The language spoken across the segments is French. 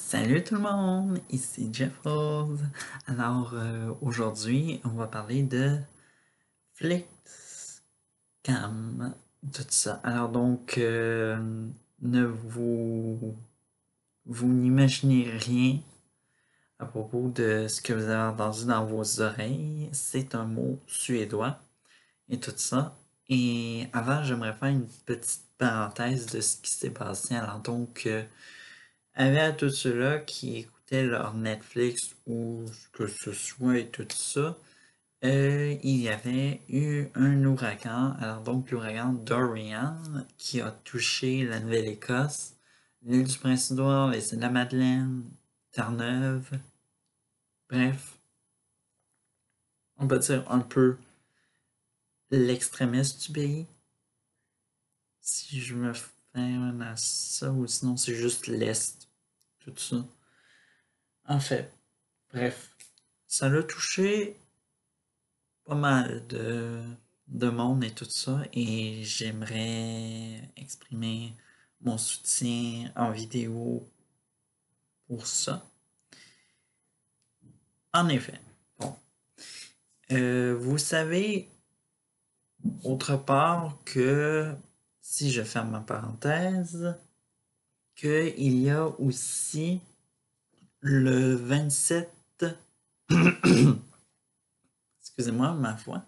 Salut tout le monde, ici Jeff Rose. Alors aujourd'hui, on va parler de Flixcam, tout ça. Alors donc, ne vous n'imaginez rien à propos de ce que vous avez entendu dans vos oreilles. C'est un mot suédois et tout ça. Et avant, j'aimerais faire une petite parenthèse de ce qui s'est passé. Alors donc, à tous ceux-là qui écoutaient leur Netflix ou que ce soit et tout ça, il y avait eu un ouragan, alors donc l'ouragan Dorian, qui a touché la Nouvelle-Écosse, l'île du Prince-Édouard, les îles de la Madeleine, Terre-Neuve, bref, on peut dire un peu l'extrême est du pays, si je me fais à ça, ou sinon c'est juste l'est, tout ça. En fait, bref, ça l'a touché pas mal de monde et tout ça, et j'aimerais exprimer mon soutien en vidéo pour ça. En effet, bon. Vous savez, autre part, que si je ferme ma parenthèse, qu'il y a aussi le 27, excusez-moi, ma foi,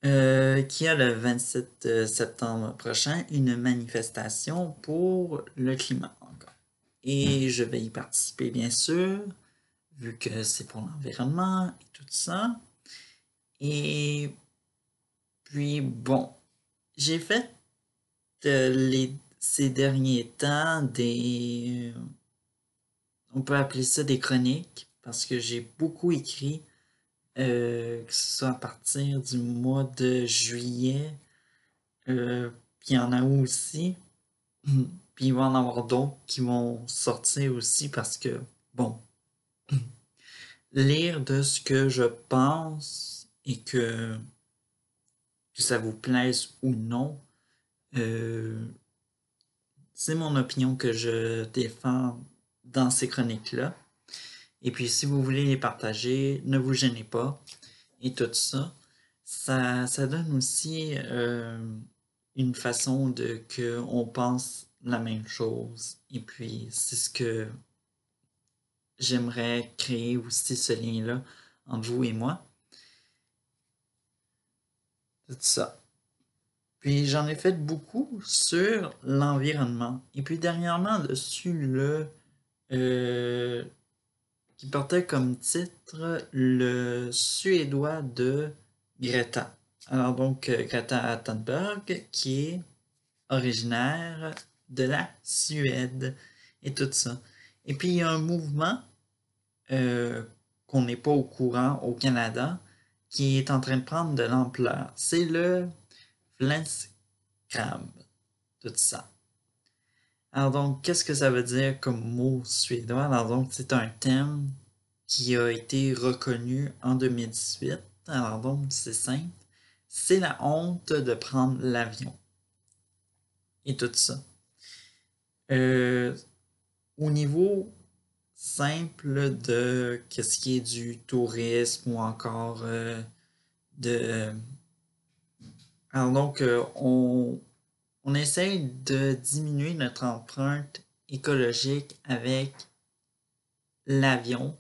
qui a le 27 septembre prochain une manifestation pour le climat encore. Et je vais y participer, bien sûr, vu que c'est pour l'environnement et tout ça. Et puis, bon, j'ai fait ces derniers temps on peut appeler ça des chroniques, parce que j'ai beaucoup écrit, que ce soit à partir du mois de juillet, puis il y en a aussi. Puis il va en avoir d'autres qui vont sortir aussi parce que, bon, lire de ce que je pense et que ça vous plaise ou non, c'est mon opinion que je défends dans ces chroniques-là. Et puis si vous voulez les partager, ne vous gênez pas. Et tout ça, ça donne aussi une façon de qu'on pense la même chose. Et puis c'est ce que j'aimerais créer aussi, ce lien-là entre vous et moi. C'est ça. Puis j'en ai fait beaucoup sur l'environnement. Et puis dernièrement, dessus euh, qui portait comme titre le Suédois de Greta. Alors donc Greta Thunberg, qui est originaire de la Suède et tout ça. Et puis il y a un mouvement euh, qu'on n'est pas au courant au Canada qui est en train de prendre de l'ampleur. C'est le Flenskrab, tout ça. Alors donc, qu'est-ce que ça veut dire comme mot suédois? Alors donc, c'est un thème qui a été reconnu en 2018. Alors donc, c'est simple. C'est la honte de prendre l'avion. Et tout ça. Au niveau simple de qu'est-ce qui est du tourisme ou encore de... Alors donc, on essaye de diminuer notre empreinte écologique avec l'avion,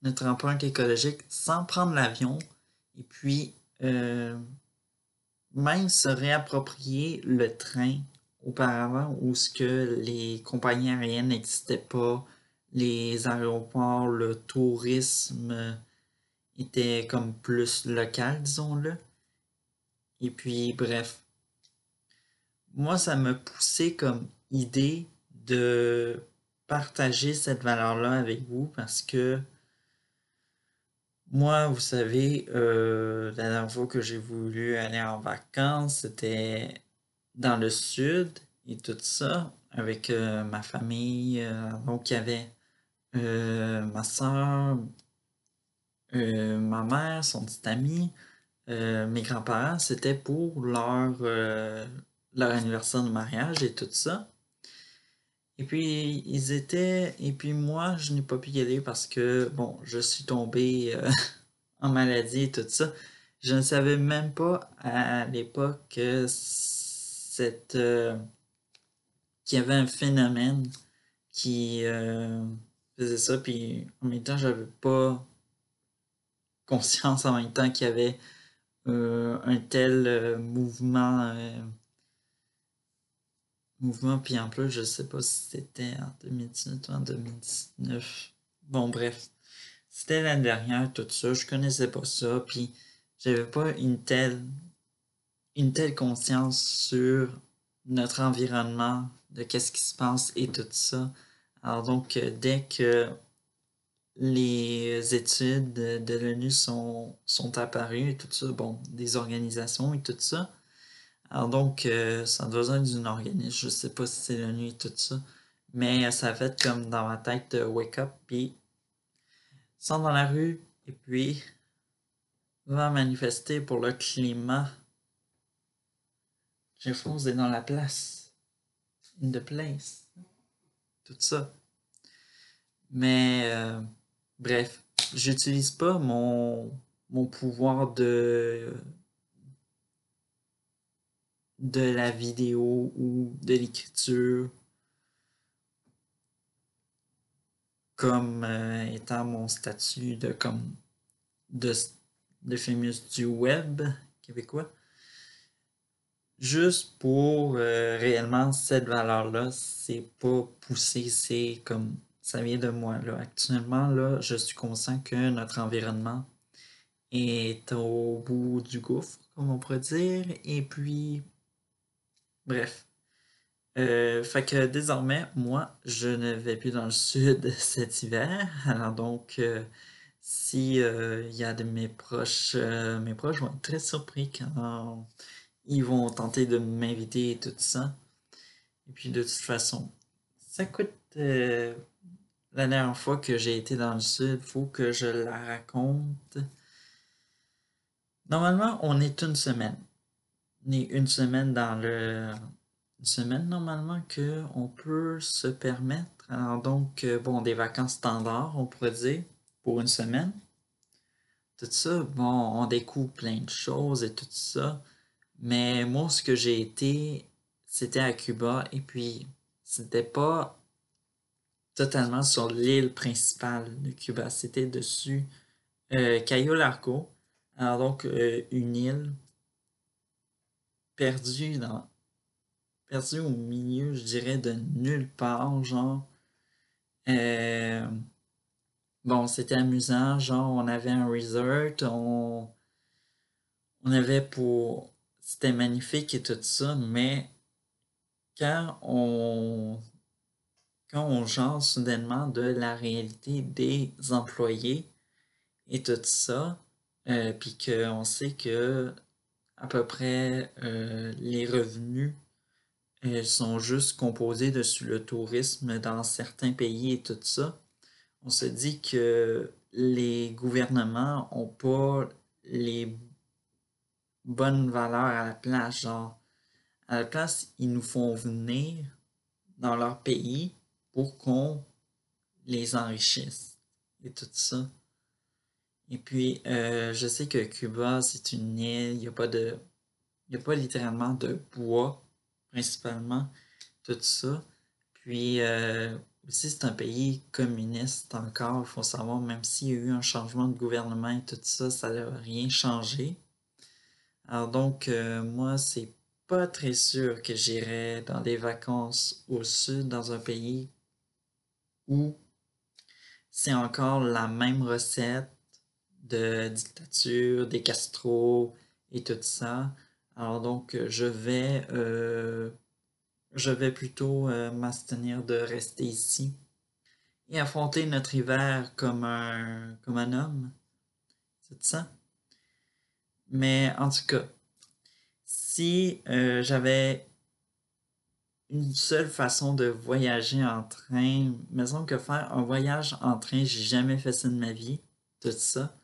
notre empreinte écologique sans prendre l'avion, et puis même se réapproprier le train auparavant où ce que les compagnies aériennes n'existaient pas, les aéroports, le tourisme était comme plus local, disons-le. Et puis bref, moi ça me poussait comme idée de partager cette valeur-là avec vous parce que moi, vous savez, la dernière fois que j'ai voulu aller en vacances, c'était dans le sud et tout ça, avec ma famille. Donc, il y avait ma soeur, ma mère, son petit ami, mes grands-parents. C'était pour leur anniversaire de mariage et tout ça. Et puis, ils étaient. Et puis, moi, je n'ai pas pu y aller parce que, bon, je suis tombé en maladie et tout ça. Je ne savais même pas à l'époque que qu'il y avait un phénomène qui faisait ça. Puis, en même temps, j'avais pas conscience en même temps qu'il y avait un tel mouvement, puis en plus, je sais pas si c'était en 2018 ou en 2019. Bon, bref. C'était l'année dernière, tout ça. Je connaissais pas ça, puis j'avais pas une telle conscience sur notre environnement, de qu'est-ce qui se passe et tout ça. Alors donc, dès que les études de l'ONU sont apparues et tout ça, bon, des organisations et tout ça. Alors donc, ça a besoin d'une organisme, je sais pas si c'est l'ONU et tout ça, mais ça a fait comme dans ma tête wake up, puis sors dans la rue, et puis va manifester pour le climat. Jeff Rose est dans la place, in the place, tout ça. Mais bref, j'utilise pas mon pouvoir de la vidéo ou de l'écriture comme étant mon statut de, de famous du web québécois. Juste pour réellement cette valeur-là, c'est pas poussé, c'est comme ça vient de moi. Là. Actuellement, là, je suis conscient que notre environnement est au bout du gouffre, comme on pourrait dire. Et puis, bref. Fait que désormais, moi, je ne vais plus dans le sud cet hiver. Alors donc, si il y a de mes proches vont être très surpris quand ils vont tenter de m'inviter et tout ça. Et puis de toute façon, ça coûte la dernière fois que j'ai été dans le sud, faut que je la raconte. Normalement, on est une semaine. On est une semaine une semaine normalement que on peut se permettre. Alors donc, bon, des vacances standards, on pourrait dire, pour une semaine. Tout ça, bon, on découvre plein de choses et tout ça. Mais moi, ce que j'ai été, c'était à Cuba et puis c'était pas totalement sur l'île principale de Cuba. C'était dessus Cayo Largo. Alors donc, une île perdue perdue au milieu, je dirais, de nulle part, genre. Euh, bon, c'était amusant, genre, on avait un resort, on avait pour... C'était magnifique et tout ça, mais quand on quand on jase soudainement de la réalité des employés et tout ça, puis qu'on sait que à peu près les revenus sont juste composés dessus le tourisme dans certains pays et tout ça, on se dit que les gouvernements ont pas les bonnes valeurs à la place. Genre, à la place, ils nous font venir dans leur pays pour qu'on les enrichisse et tout ça. Et puis, je sais que Cuba, c'est une île, il y a pas littéralement de bois, principalement, tout ça. Puis, aussi, c'est un pays communiste encore, il faut savoir, même s'il y a eu un changement de gouvernement et tout ça, ça n'a rien changé. Alors donc, moi, c'est pas très sûr que j'irais dans des vacances au sud, dans un pays où c'est encore la même recette de dictature, des Castro et tout ça. Alors donc, je vais plutôt m'abstenir de rester ici et affronter notre hiver comme un homme. C'est ça? Mais en tout cas, si j'avais une seule façon de voyager en train, maison que faire un voyage en train, j'ai jamais fait ça de ma vie, tout ça.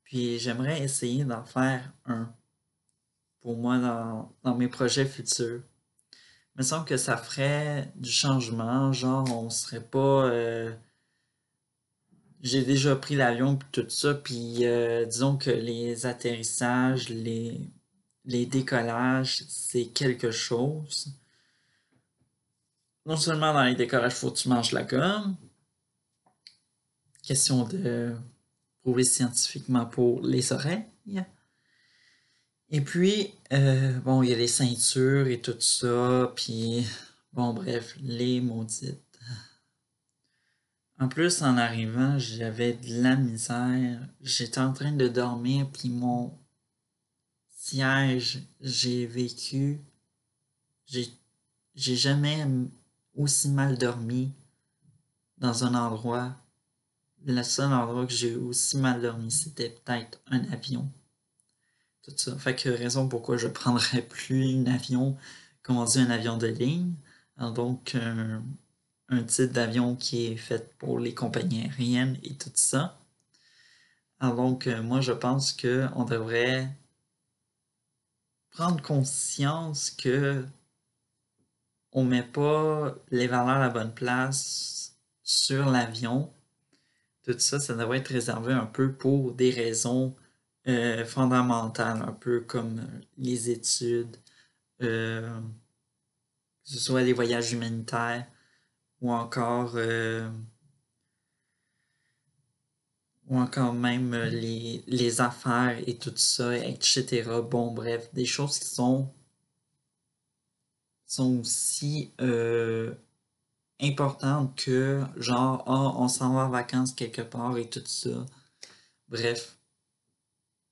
Puis j'aimerais essayer d'en faire un pour moi dans mes projets futurs. me semble que ça ferait du changement, genre on serait pas... j'ai déjà pris l'avion puis tout ça, puis disons que les atterrissages, les décollages, c'est quelque chose. Non seulement dans les décollages, faut que tu manges la gomme, question de prouver scientifiquement pour les oreilles. Et puis, bon, il y a les ceintures et tout ça, puis bon, bref, les maudites. En plus, en arrivant, j'avais de la misère. J'étais en train de dormir, puis mon siège, j'ai vécu, j'ai j'ai jamais aussi mal dormi dans un endroit. Le seul endroit que j'ai aussi mal dormi, c'était peut-être un avion. Tout ça. Fait que raison pourquoi je prendrais plus un avion, comme on dit, un avion de ligne. Alors donc, un type d'avion qui est fait pour les compagnies aériennes et tout ça. Alors donc, moi, je pense qu'on devrait prendre conscience que on met pas les valeurs à la bonne place sur l'avion. Tout ça, ça devrait être réservé un peu pour des raisons fondamentales, un peu comme les études, que ce soit les voyages humanitaires ou encore même les affaires et tout ça, etc. Bon, bref, des choses qui sont aussi importantes que genre, ah, on s'en va en vacances quelque part et tout ça. Bref.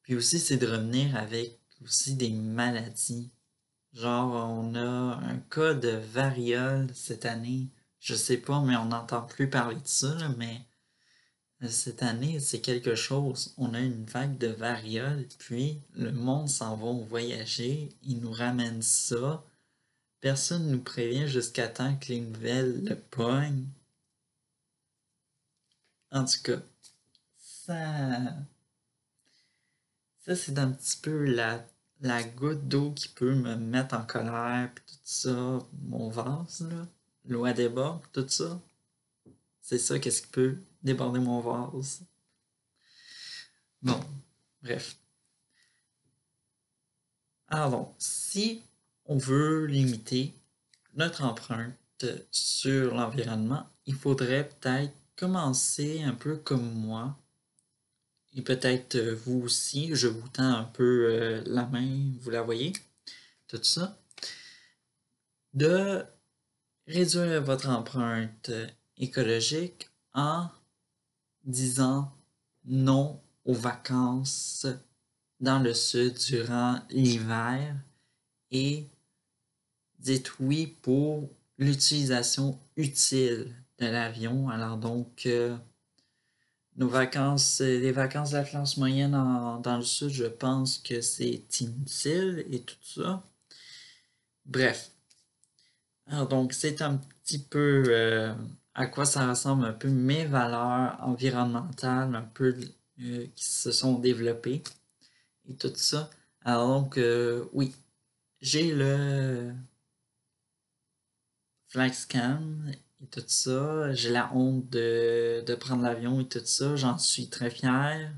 Puis aussi, c'est de revenir avec aussi des maladies. Genre, on a un cas de variole cette année. Je sais pas, mais on n'entend plus parler de ça, là, mais cette année, c'est quelque chose. On a une vague de variole, puis le monde s'en va voyager, ils nous ramènent ça. Personne nous prévient jusqu'à temps que les nouvelles le pognent. En tout cas, ça, ça c'est un petit peu la goutte d'eau qui peut me mettre en colère, puis tout ça, mon vase, là, l'eau à débord, tout ça. C'est ça, qu'est-ce qui peut déborder mon vase. Bon, bref. Alors donc, si on veut limiter notre empreinte sur l'environnement, il faudrait peut-être commencer un peu comme moi, et peut-être vous aussi, je vous tends un peu la main, vous la voyez, tout ça, de réduire votre empreinte écologique en disant non aux vacances dans le sud durant l'hiver et dites oui pour l'utilisation utile de l'avion. Alors donc, nos vacances, les vacances de la classe moyenne dans le sud, je pense que c'est inutile et tout ça. Bref. Alors donc, c'est un petit peu à quoi ça ressemble un peu mes valeurs environnementales, un peu qui se sont développées et tout ça. Alors donc, oui, j'ai le FlexCam et tout ça. J'ai la honte de prendre l'avion et tout ça. J'en suis très fier.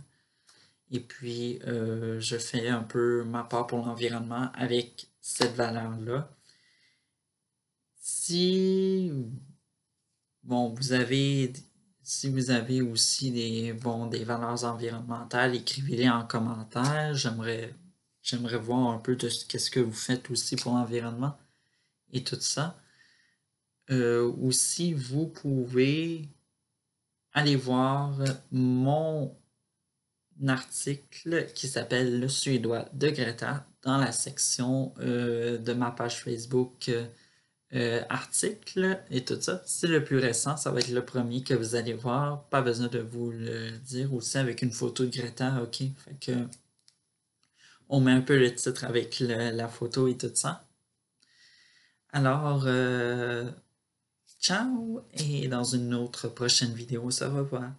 Et puis, je fais un peu ma part pour l'environnement avec cette valeur-là. Si, bon, si vous avez aussi des valeurs environnementales, écrivez-les en commentaire. J'aimerais voir un peu de qu'est-ce que vous faites aussi pour l'environnement et tout ça. Aussi, vous pouvez aller voir mon article qui s'appelle Le Suédois de Greta dans la section de ma page Facebook article et tout ça. C'est le plus récent, ça va être le premier que vous allez voir. Pas besoin de vous le dire aussi avec une photo de Greta, ok? Fait que on met un peu le titre avec la photo et tout ça. Alors, ciao et dans une autre prochaine vidéo, ça va pas.